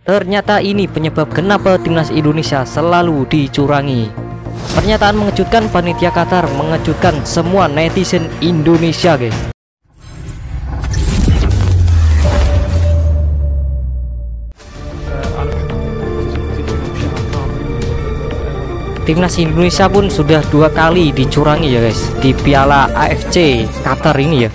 Ternyata ini penyebab kenapa timnas Indonesia selalu dicurangi. Pernyataan mengejutkan panitia Qatar, mengejutkan semua netizen Indonesia, guys. Timnas Indonesia pun sudah 2 kali dicurangi ya guys di Piala AFC Qatar ini ya.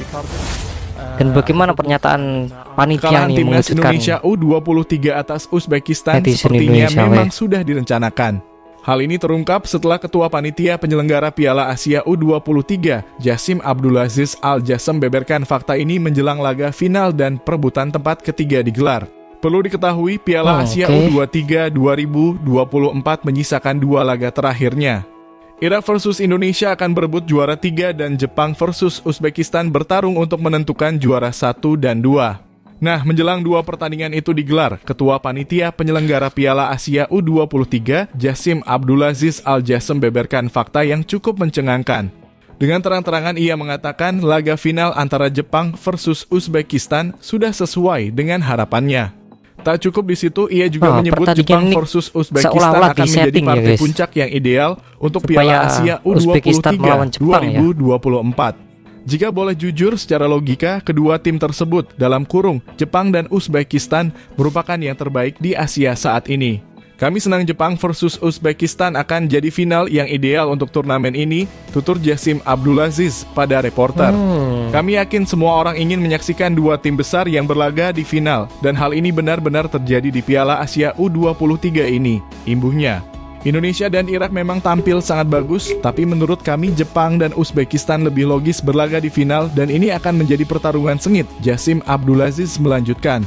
Dan bagaimana pernyataan panitia ini timnas mengejutkan Indonesia U23 atas Uzbekistan netizen sepertinya Indonesia, memang sudah direncanakan. Hal ini terungkap setelah Ketua Panitia Penyelenggara Piala Asia U23, Jassim Abdulaziz Al-Jassem beberkan fakta ini menjelang laga final dan perebutan tempat ketiga digelar. Perlu diketahui, Piala Asia U23 2024 menyisakan 2 laga terakhirnya. Irak versus Indonesia akan berebut juara 3 dan Jepang versus Uzbekistan bertarung untuk menentukan juara 1 dan 2. Nah, menjelang 2 pertandingan itu digelar, Ketua Panitia Penyelenggara Piala Asia U23, Jassim Abdulaziz Al-Jassem beberkan fakta yang cukup mencengangkan. Dengan terang-terangan ia mengatakan laga final antara Jepang versus Uzbekistan sudah sesuai dengan harapannya. Tak cukup di situ, ia juga menyebut Jepang versus Uzbekistan akan menjadi partai puncak yang ideal untuk Piala Asia U23 2024. Jika boleh jujur, secara logika, kedua tim tersebut dalam kurung Jepang dan Uzbekistan merupakan yang terbaik di Asia saat ini. Kami senang Jepang versus Uzbekistan akan jadi final yang ideal untuk turnamen ini, tutur Jassim Abdulaziz pada reporter. Kami yakin semua orang ingin menyaksikan 2 tim besar yang berlaga di final, dan hal ini benar-benar terjadi di Piala Asia U23 ini, imbuhnya. Indonesia dan Irak memang tampil sangat bagus, tapi menurut kami Jepang dan Uzbekistan lebih logis berlaga di final dan ini akan menjadi pertarungan sengit, Jassim Abdulaziz melanjutkan.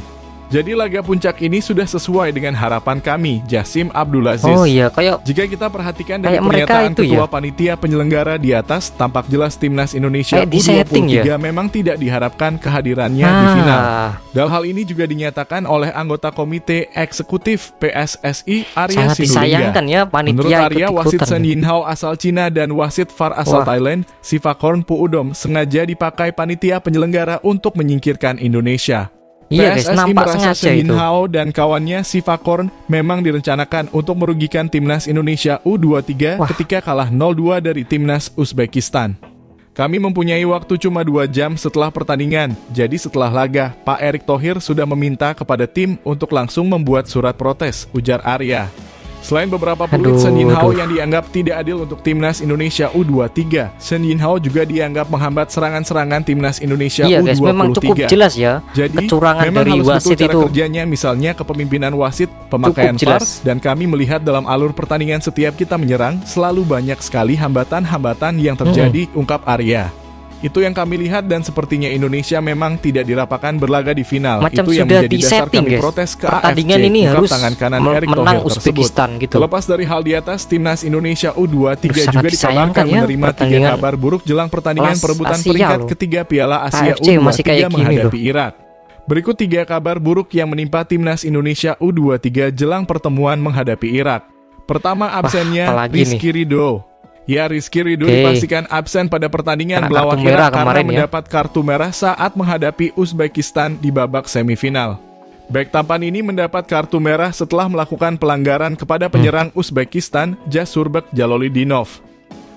Jadi laga puncak ini sudah sesuai dengan harapan kami, Jassim Abdulaziz. Oh iya, jika kita perhatikan dari pernyataan Ketua Panitia Penyelenggara di atas, tampak jelas timnas Indonesia U23 memang tidak diharapkan kehadirannya di final. Dalam hal ini juga dinyatakan oleh anggota Komite Eksekutif PSSI, Arya Sinulinga. Ya, menurut Arya, wasit Shen Yinhao asal Cina dan wasit VAR asal Thailand, Sivakorn Puudom, sengaja dipakai panitia penyelenggara untuk menyingkirkan Indonesia. PSSI merasa Shen Yinhao dan kawannya Sivakorn memang direncanakan untuk merugikan timnas Indonesia U23 ketika kalah 0-2 dari timnas Uzbekistan. Kami mempunyai waktu cuma 2 jam setelah pertandingan, jadi setelah laga, Pak Erick Thohir sudah meminta kepada tim untuk langsung membuat surat protes, ujar Arya. Selain beberapa peluit Shen Yinhao yang dianggap tidak adil untuk timnas Indonesia U23, Shen Yinhao juga dianggap menghambat serangan-serangan timnas Indonesia U23. Guys, memang cukup jelas ya. Jadi, kecurangan memang dari harus wasit betul cara itu kerjanya, misalnya kepemimpinan wasit, pemakaian VAR, dan kami melihat dalam alur pertandingan setiap kita menyerang, selalu banyak sekali hambatan-hambatan yang terjadi, ungkap Arya. Itu yang kami lihat dan sepertinya Indonesia memang tidak dirapakan berlaga di final. Macam itu yang menjadi dasar kami protes ke pertandingan AFC, ini harus tangan kanan Erick menang Thohir Uzbekistan gitu. Terlepas dari hal di atas, timnas Indonesia U23 juga dikabarkan ya, menerima 3 kabar buruk jelang pertandingan perebutan peringkat ketiga Piala Asia U23 menghadapi Irak. Berikut 3 kabar buruk yang menimpa timnas Indonesia U23 jelang pertemuan menghadapi Irak. Pertama, absennya Rizky Ridho. Ya, Rizky Ridho dipastikan absen pada pertandingan melawan Irak karena mendapat kartu merah saat menghadapi Uzbekistan di babak semifinal. Bek tampan ini mendapat kartu merah setelah melakukan pelanggaran kepada penyerang Uzbekistan, Jasurbek Jalolidinov.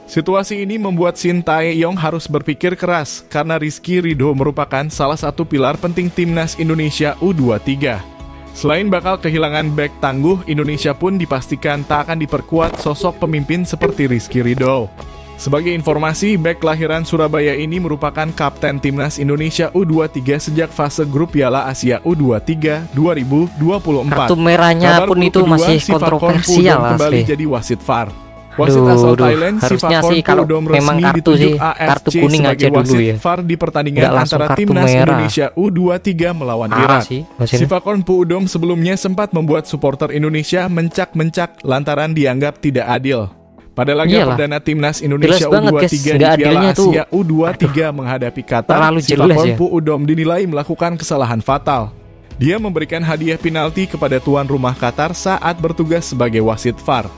Situasi ini membuat Shin Tae-yong harus berpikir keras karena Rizky Ridho merupakan salah satu pilar penting timnas Indonesia U23. Selain bakal kehilangan bek tangguh, Indonesia pun dipastikan tak akan diperkuat sosok pemimpin seperti Rizky Ridho. Sebagai informasi, bek kelahiran Surabaya ini merupakan kapten timnas Indonesia U23 sejak fase grup Piala Asia U23 2024. Kartu merahnya pun itu masih kontroversial kembali jadi wasit VAR. Wasit asal Thailand, Sivakorn Puudom resmi ditunjuk AFC sebagai wasit VAR di pertandingan antara timnas Indonesia U23 melawan Irak. Sivakorn Puudom sebelumnya sempat membuat supporter Indonesia mencak-mencak lantaran dianggap tidak adil. Pada laga perdana timnas Indonesia U23 di Piala Asia U23 menghadapi Qatar, Sivakorn Puudom dinilai melakukan kesalahan fatal. Dia memberikan hadiah penalti kepada tuan rumah Qatar saat bertugas sebagai wasit VAR.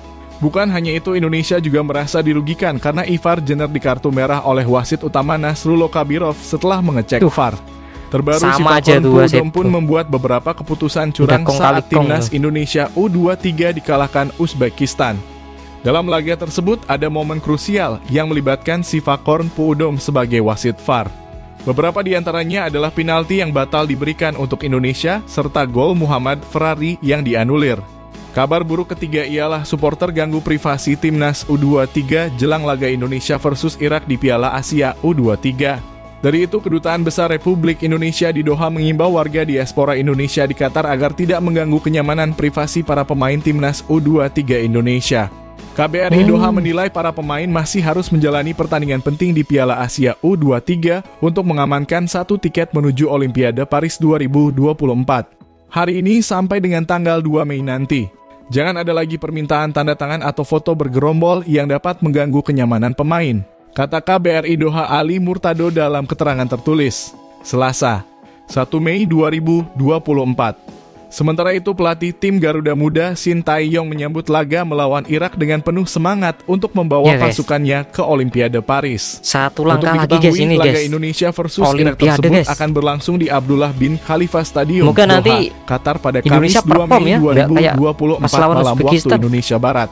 Bukan hanya itu, Indonesia juga merasa dirugikan karena Ivar Jenner di kartu merah oleh wasit utama Nasrullah Kabirov setelah mengecek VAR. Terbaru Sama aja Sifakon tuh wasit Pudom pun tuh. membuat beberapa keputusan curang Udah kong saat kali kong timnas tuh. Indonesia U23 dikalahkan Uzbekistan. Dalam laga tersebut ada momen krusial yang melibatkan Sifakon Pudom sebagai wasit VAR. Beberapa di antaranya adalah penalti yang batal diberikan untuk Indonesia serta gol Muhammad Ferrari yang dianulir. Kabar buruk ketiga ialah supporter ganggu privasi timnas U23 jelang laga Indonesia versus Irak di Piala Asia U23. Dari itu, Kedutaan Besar Republik Indonesia di Doha mengimbau warga diaspora Indonesia di Qatar agar tidak mengganggu kenyamanan privasi para pemain timnas U23 Indonesia. KBRI Doha menilai para pemain masih harus menjalani pertandingan penting di Piala Asia U23 untuk mengamankan 1 tiket menuju Olimpiade Paris 2024. Hari ini sampai dengan tanggal 2 Mei nanti. Jangan ada lagi permintaan tanda tangan atau foto bergerombol yang dapat mengganggu kenyamanan pemain, kata KBRI Doha Ali Murtado dalam keterangan tertulis, Selasa, 1 Mei 2024. Sementara itu, pelatih tim Garuda Muda Shin Tae-yong menyambut laga melawan Irak dengan penuh semangat untuk membawa Ya, guys. pasukannya ke Olimpiade Paris. Satu Untuk langkah lagi guys, diketahui, ini laga guys. Indonesia versus Irak Olimpiade, tersebut guys. akan berlangsung di Abdullah bin Khalifa Stadium, Semoga Doha, nanti Qatar pada Indonesia Kamis 2 perform Mei ya, nggak kayak 2024 pas lawan malam waktu Uzbekistan. Indonesia Barat.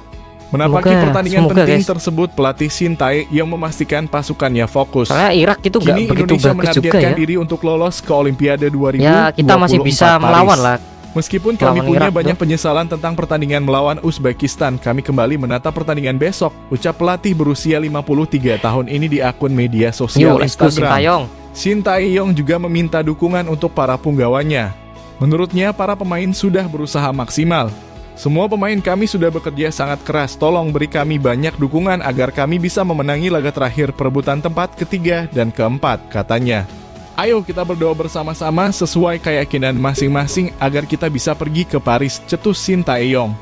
Menapaki Semoga, pertandingan semoga, penting guys. tersebut, pelatih Shin Tae-yong memastikan pasukannya fokus. Soalnya Irak itu nggak Kini begitu Indonesia bagus juga menargetkan ya. diri untuk lolos ke Olimpiade 2024 Ya kita masih bisa Paris. melawan lah. Meskipun kami Lawan punya Irak, banyak tuh. penyesalan tentang pertandingan melawan Uzbekistan, kami kembali menata pertandingan besok, ucap pelatih berusia 53 tahun ini di akun media sosial Yo, let's go Instagram. Sintayong. Shin Tae-yong juga meminta dukungan untuk para punggawanya. Menurutnya, para pemain sudah berusaha maksimal. Semua pemain kami sudah bekerja sangat keras, tolong beri kami banyak dukungan agar kami bisa memenangi laga terakhir perebutan tempat ketiga dan keempat, katanya. Ayo kita berdoa bersama-sama sesuai keyakinan masing-masing agar kita bisa pergi ke Paris, cetus Shin Tae-yong.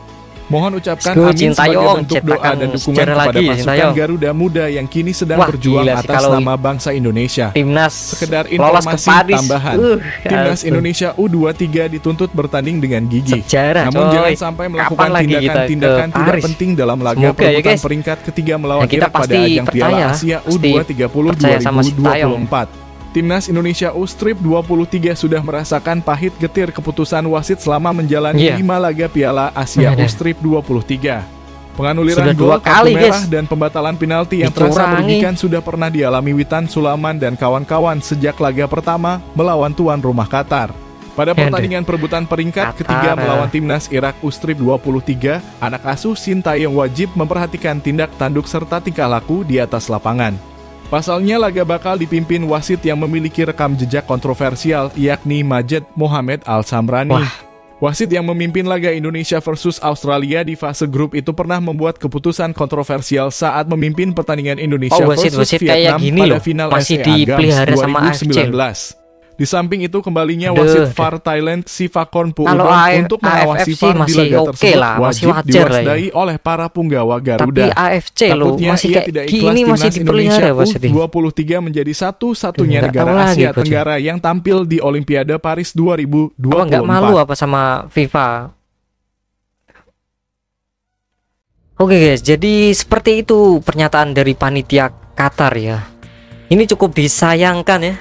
Mohon ucapkan Let's go, amin Shin sebagai Tae-yong, bentuk doa cetakan dan dukungan sejarah kepada lagi, Shin pasukan Tae-yong. Garuda Muda yang kini sedang Wah, berjuang gila sih atas kalau nama bangsa Indonesia. Timnas Sekedar lolos ke informasi Paris. tambahan, Timnas aduh. Indonesia U23 dituntut bertanding dengan gigih. Sejarah, Namun coy. jangan sampai melakukan Kapan lagi kita ke tindakan-tindakan tidak Paris? penting dalam laga Semoga ya, perebutan guys. peringkat ketiga melawan Ya, kita Irak pada pasti ajang Piala percaya, Asia pasti U230 percaya sama Shin Tae-yong. 2024. Timnas Indonesia U-Strip 23 sudah merasakan pahit getir keputusan wasit selama menjalani Iya. 5 laga Piala Asia Ada. U-Strip 23. Penganuliran Sudah gol, 2 kartu kali, merah, guys. dan pembatalan penalti yang terasa Dicurangi. merugikan sudah pernah dialami Witan Sulaiman dan kawan-kawan sejak laga pertama melawan tuan rumah Qatar. Pada pertandingan perebutan peringkat Qatar. ketiga melawan timnas Irak U-Strip 23, anak asuh Shin Tae-yong wajib memperhatikan tindak tanduk serta tingkah laku di atas lapangan. Pasalnya, laga bakal dipimpin wasit yang memiliki rekam jejak kontroversial, yakni Majed Mohamed Al-Samrani. Wah. Wasit yang memimpin laga Indonesia versus Australia di fase grup itu pernah membuat keputusan kontroversial saat memimpin pertandingan Indonesia versus wasit kayak Vietnam gini pada loh, final masih SEA Games dipelihara sama AFC 2019. Di samping itu, kembalinya Aduh. wasit VAR Thailand Sifakon Pudom Kalau untuk mengawasi AFC VAR di masih laga oke tersebut lah, masih wajib wajar lah ya. diwaspadai oleh para punggawa Tapi Garuda. AFC loh Takutnya masih ia kayak tidak gini ikhlas masih timnas dipelihara Indonesia wasitnya. U23 menjadi satu-satunya Nggak negara tahu lagi, Asia Coach. Tenggara yang tampil di Olimpiade Paris 2024. Apa nggak malu apa sama FIFA? Oke guys, jadi seperti itu pernyataan dari panitia Qatar ya. Ini cukup disayangkan ya.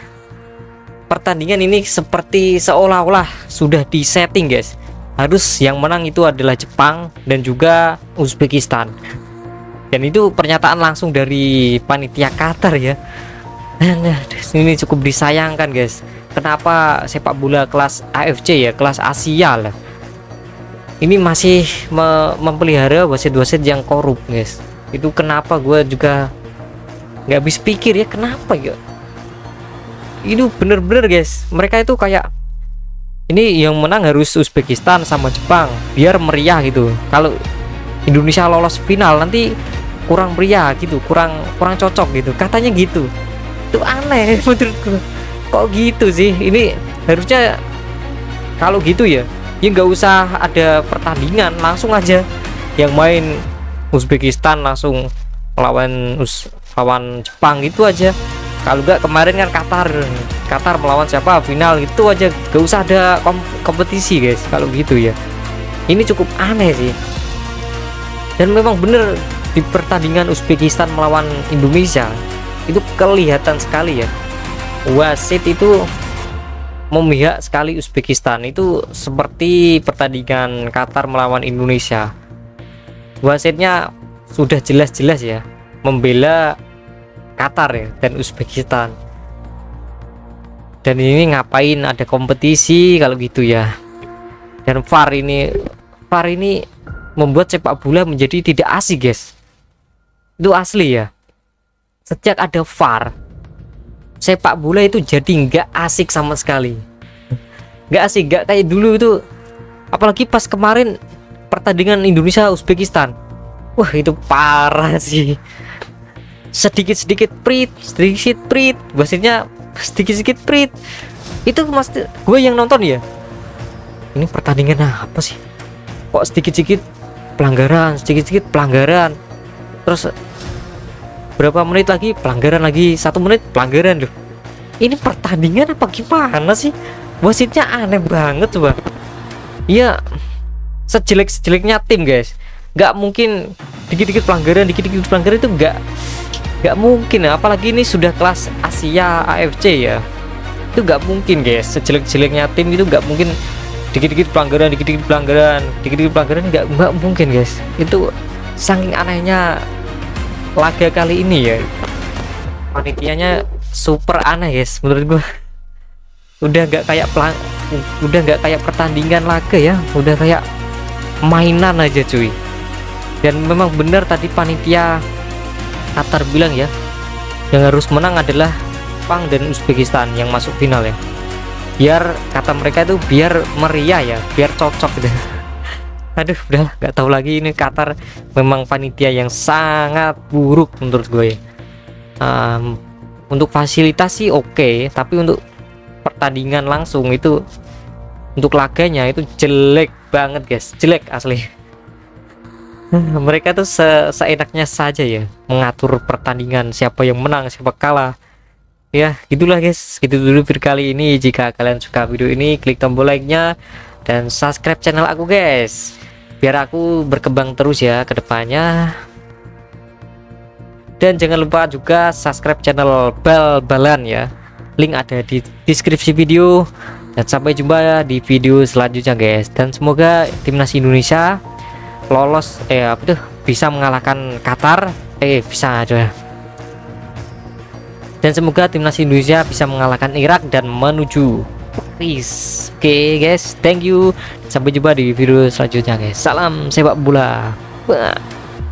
Pertandingan ini seperti seolah-olah sudah disetting guys. Harus yang menang itu adalah Jepang dan juga Uzbekistan. Dan itu pernyataan langsung dari panitia Qatar ya. Nah, ini cukup disayangkan guys. Kenapa sepak bola kelas AFC ya, kelas Asia lah, ini masih memelihara wasit-wasit yang korup guys. Itu kenapa gue juga nggak habis pikir ya, kenapa ya. Itu bener-bener guys, mereka itu kayak ini yang menang harus Uzbekistan sama Jepang biar meriah gitu. Kalau Indonesia lolos final nanti kurang meriah gitu, kurang cocok gitu katanya gitu. Itu aneh menurutku. Kok gitu sih? Ini harusnya kalau gitu ya nggak usah ada pertandingan, langsung aja yang main Uzbekistan langsung lawan Jepang gitu aja. Kalau nggak kemarin kan Qatar melawan siapa final itu aja, gak usah ada kompetisi guys. Kalau gitu ya ini cukup aneh sih. Dan memang bener di pertandingan Uzbekistan melawan Indonesia itu kelihatan sekali ya, wasit itu memihak sekali Uzbekistan. Itu seperti pertandingan Qatar melawan Indonesia, wasitnya sudah jelas-jelas ya membela Qatar ya dan Uzbekistan. Dan ini ngapain ada kompetisi kalau gitu ya. Dan VAR ini membuat sepak bola menjadi tidak asik guys. Itu asli ya. Sejak ada VAR, sepak bola itu jadi nggak asik sama sekali. Nggak asik, nggak kayak dulu itu. Apalagi pas kemarin pertandingan Indonesia Uzbekistan, wah itu parah sih. Sedikit prit, wasitnya sedikit prit. Itu mas gue yang nonton ya, ini pertandingan apa sih, kok sedikit pelanggaran, terus berapa menit lagi pelanggaran lagi, 1 menit pelanggaran loh. Ini pertandingan apa gimana sih? Wasitnya aneh banget coba. Iya, sejelek-jeleknya tim guys, nggak mungkin dikit-dikit pelanggaran itu nggak mungkin ya. Apalagi ini sudah kelas Asia AFC ya, itu nggak mungkin guys. Sejelek-jeleknya tim itu nggak mungkin dikit-dikit pelanggaran, nggak mungkin guys. Itu saking anehnya laga kali ini ya. Panitianya super aneh guys menurut gua. Udah nggak kayak pertandingan laga ya, udah kayak mainan aja cuy. Dan memang benar tadi panitia Qatar bilang ya, yang harus menang adalah Jepang dan Uzbekistan yang masuk final ya. Biar kata mereka itu biar meriah ya, biar cocok gitu. Aduh, udah nggak tahu lagi. Ini Qatar memang panitia yang sangat buruk menurut gue ya. Untuk fasilitas sih oke, tapi untuk pertandingan langsung itu, untuk laganya itu jelek banget guys, jelek asli. Mereka tuh seenaknya saja ya mengatur pertandingan, siapa yang menang siapa kalah ya. Gitulah guys, gitu dulu video kali ini. Jika kalian suka video ini, klik tombol like-nya dan subscribe channel aku guys, biar aku berkembang terus ya ke depannya. Dan jangan lupa juga subscribe channel Bal-Balan ya, link ada di deskripsi video. Dan sampai jumpa di video selanjutnya guys, dan semoga timnas Indonesia lolos bisa mengalahkan Qatar, bisa aja. Dan semoga timnas Indonesia bisa mengalahkan Irak dan menuju Paris. Oke guys, thank you, sampai jumpa di video selanjutnya guys. Salam sepak bola.